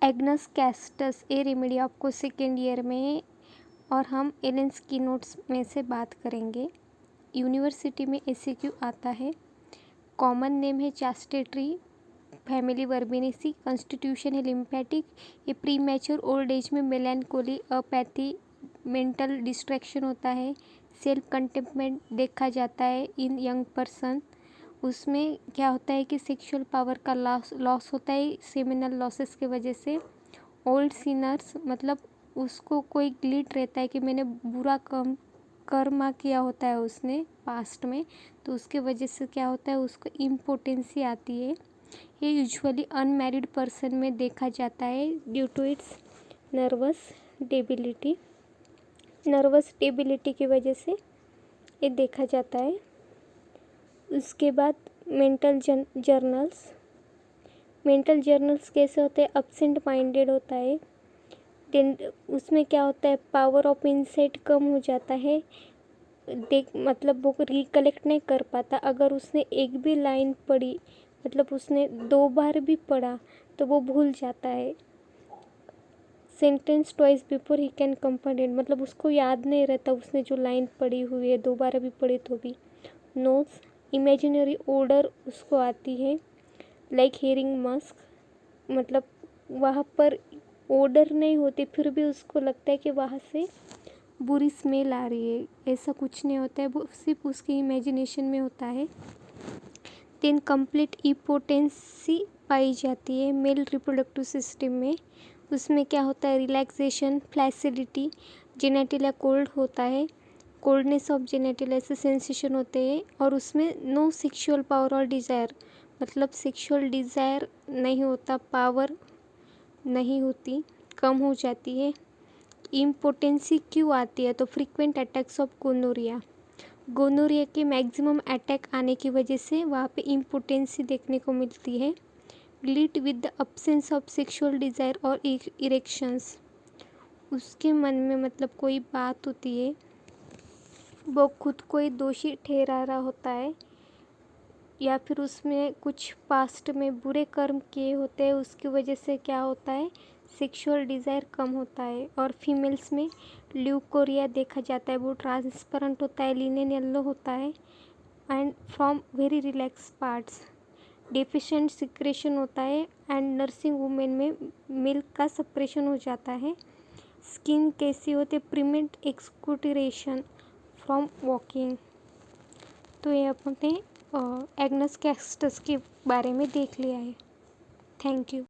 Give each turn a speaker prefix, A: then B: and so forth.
A: Agnus castus ए remedy आपको second year में और हम एलेन्स की नोट्स में से बात करेंगे। यूनिवर्सिटी में एमसीक्यू आता है। कॉमन नेम है चास्टेट्री, फैमिली वर्बेनेसी, कॉन्स्टिट्यूशन है लिम्फेटिक। ये प्री मैच्योर ओल्ड एज में मेलैंकोली, अपैथी, मेंटल डिस्ट्रैक्शन होता है। सेल्फ कंटेम्पमेंट देखा जाता है इन यंग पर्सन। उसमें क्या होता है कि सेक्सुअल पावर का लॉस होता है सेमिनल लॉसेस के वजह से। ओल्ड सिनर्स मतलब उसको कोई गिल्ट रहता है कि मैंने बुरा कर्मा किया होता है उसने पास्ट में, तो उसके वजह से क्या होता है उसको इम्पोटेंसी आती है। ये यूजुअली अनमैरिड पर्सन में देखा जाता है due to its nervous debility की वजह से ये देखा जाता है। उसके बाद मेंटल जर्नल्स कैसे होते हैं, एब्सेंट माइंडेड होता है। उसमें क्या होता है पावर ऑफ इंसाइट कम हो जाता है। मतलब वो रिकलेक्ट नहीं कर पाता। अगर उसने एक भी लाइन पढ़ी, मतलब उसने 2 बार भी पढ़ा, तो वो भूल जाता है। Sentence twice before he can complete, मतलब उसको याद नहीं रहता उसने जो लाइन पढ़ी हुई है, 2 बार भी पढ़ी तो भी। नोट्स इमेजिनरी ऑर्डर उसको आती है, लाइक हियरिंग मस्क, मतलब वहाँ पर ऑर्डर नहीं होती फिर भी उसको लगता है कि वहाँ से बुरी स्मेल आ रही है। ऐसा कुछ नहीं होता है, वो सिर्फ उसकी इमेजिनेशन में होता है। देन कंप्लीट इम्पोटेंसी पाई जाती है मेल रिप्रोडक्टिव सिस्टम में। उसमें क्या होता है रिलैक्सेशन, फ्लैसिडिटी, जेनेटिला कोल्ड होता है, कोल्डनेस ऑफ जेनेटिला ऐसे सेंसेशन होते हैं। और उसमें नो सेक्सुअल पावर और डिज़ायर, मतलब सेक्सुअल डिज़ायर नहीं होता, पावर नहीं होती, कम हो जाती है। इम्पोटेंसी क्यों आती है, तो फ्रीक्वेंट अटैक्स ऑफ गोनोरिया के मैक्सिमम अटैक आने की वजह से वहाँ पे इम्पोटेंसी देखने को मिलती है। Guilt with the absence of sexual desire और इरेक्शंस, उसके मन में मतलब कोई बात होती है, वो खुद को ही दोषी ठहरा रहा होता है, या फिर उसमें कुछ पास्ट में बुरे कर्म किए होते हैं, उसकी वजह से क्या होता है सेक्सुअल डिज़ायर कम होता है। और फीमेल्स में ल्यूकोरिया देखा जाता है, वो ट्रांसपेरेंट होता है, लिनेन येलो होता है and from very relax parts. Deficient secretion होता है एंड नर्सिंग वुमेन में मिल्क का सप्रेशन हो जाता है। स्किन कैसी होती है, प्रिवेंट एक्सक्यूटेशन फ्रॉम वॉकिंग। तो ये अपने एग्नस कैस्टस के बारे में देख लिया है। Thank you.